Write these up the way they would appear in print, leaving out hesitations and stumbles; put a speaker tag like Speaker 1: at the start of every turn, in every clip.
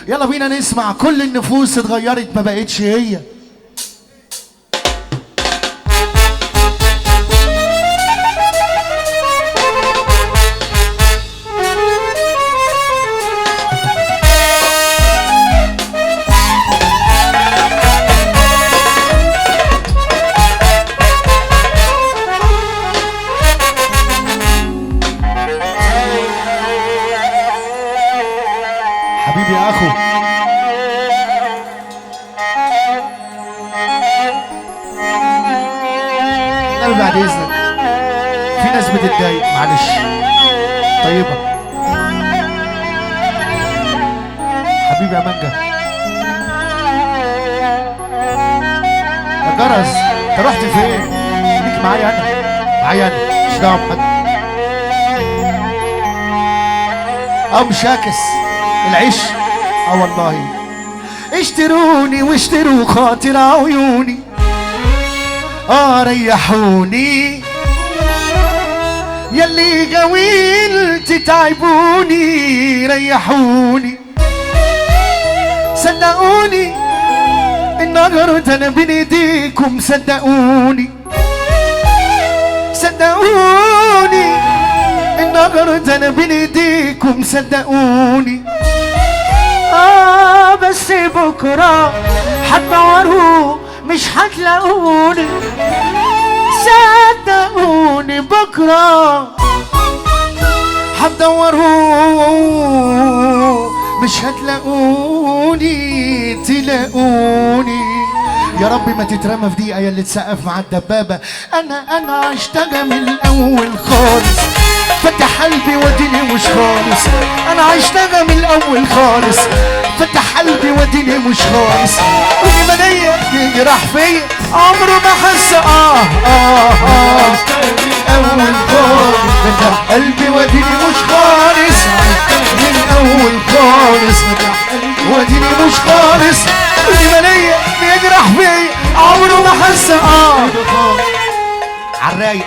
Speaker 1: يلا بينا نسمع. كل النفوس اتغيرت ما بقتش هي. حبيبي يا اخو، قلبي بعد اذنك، في ناس بتتضايق معلش. طيبه حبيبي يا مانجا. يا جرس انت رحت فين؟ خليك معايا انا، معايا انا مش دعوه بحد. مشاكس العيش. والله اشتروني واشتروا خاطر عيوني، ريحوني يلي قويل تتعبوني، ريحوني صدقوني النهر انا بين ايديكم، صدقوني صدقوني النهر انا بين ايديكم، صدقوني. بس بكره هتدوروا مش هتلاقوني، صدقوني بكره هتدوروا مش هتلاقوني، تلاقوني. يا ربي ما تترمى في دقيقة يا اللي تسقف مع الدبابة. انا عشتها من الاول خالص، فتح قلبي وديني مش خالص. انا عشتها من الاول خالص، فتح قلبي وديني مش خالص. واليمنية يجرح فيا عمره ما حس. اول خالص فتح قلبي وديني مش خالص، من اول خالص فتح قلبي وديني مش خالص. واليمنية يجرح فيا عمره ما حس. عالرايق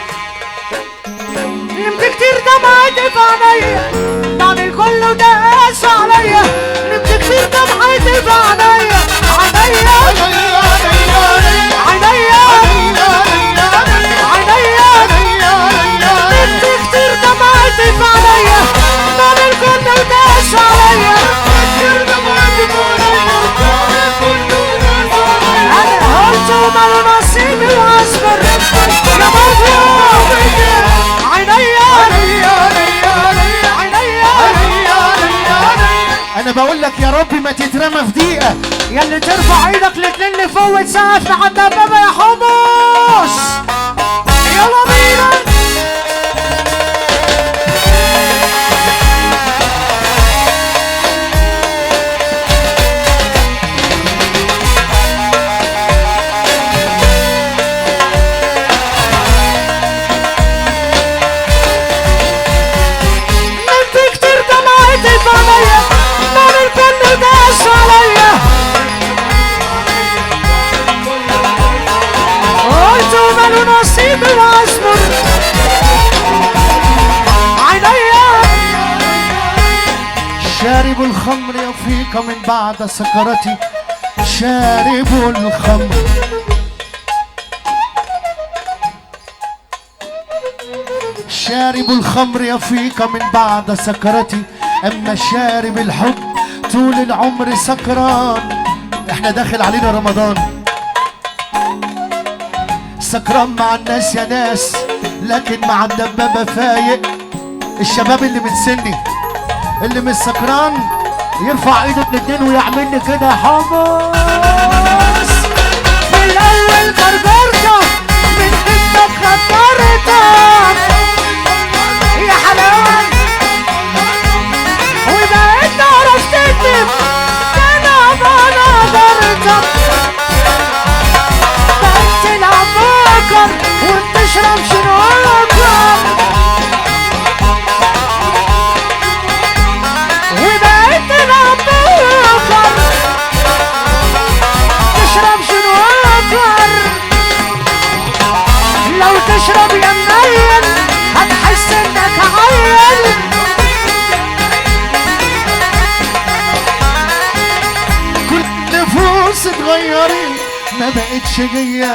Speaker 1: نمت كتير دمعتي في عينيا، بعد كله ده قاس عليا. نمت كتير دمعتي في عينيا، عينيا عينيا عينيا. نمت كتير دمعتي في عينيا، بعد كله ده قاس عليا. انا قلت وماله نصيبي واصبر يا مظلوم. انا بقول لك يا رب ما تترمى في دقيقة. يا اللي ترفع ايدك الاتنين لفوق وتسقف مع الدبابة يا حمص. يلا بينا. نصيبي واصبر عينيا. شارب الخمر يفيق من بعد سكرتي، شارب الخمر شارب الخمر يفيق من بعد سكرتي، اما شارب الحب طول العمر سكران. احنا داخل علينا رمضان، سكران مع الناس يا ناس، لكن مع الدبابة فايق. الشباب اللي من سني اللي مش سكران يرفع ايده الاتنين ويعمل لي كده يا حمص. في الاول بربرتك من حبك خطرتك يا حلاوة، وبقيت اعرف تكتب انا بنظرتك. وبتشرب شنو اكبر، وبقيت تلعب بكر. تشرب شنو اكبر، لو تشرب يا منين هتحس انك عيل. اتغيرت ما بقتش هي،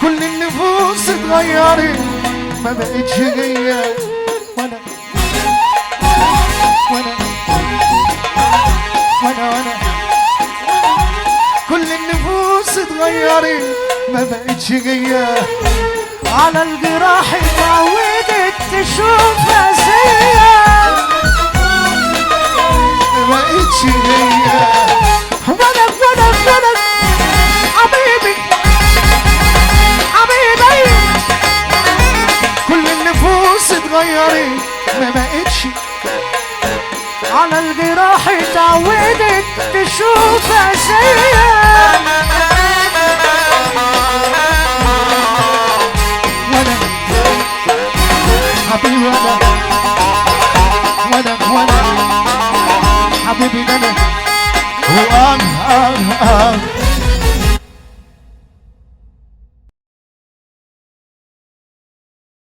Speaker 1: كل النفوس اتغيرت ما بقتش هي. وانا وانا وانا وانا كل النفوس اتغيرت ما بقتش هي، على الجراح اتعودت تشوف أذية ما بقتش هي. ولد ولد ولد حبيبي حبيبي، كل النفوس اتغيرت ما بقتش، على الجراح اتعودت تشوف أذية. وانا حبيبي وانا حبيبي انا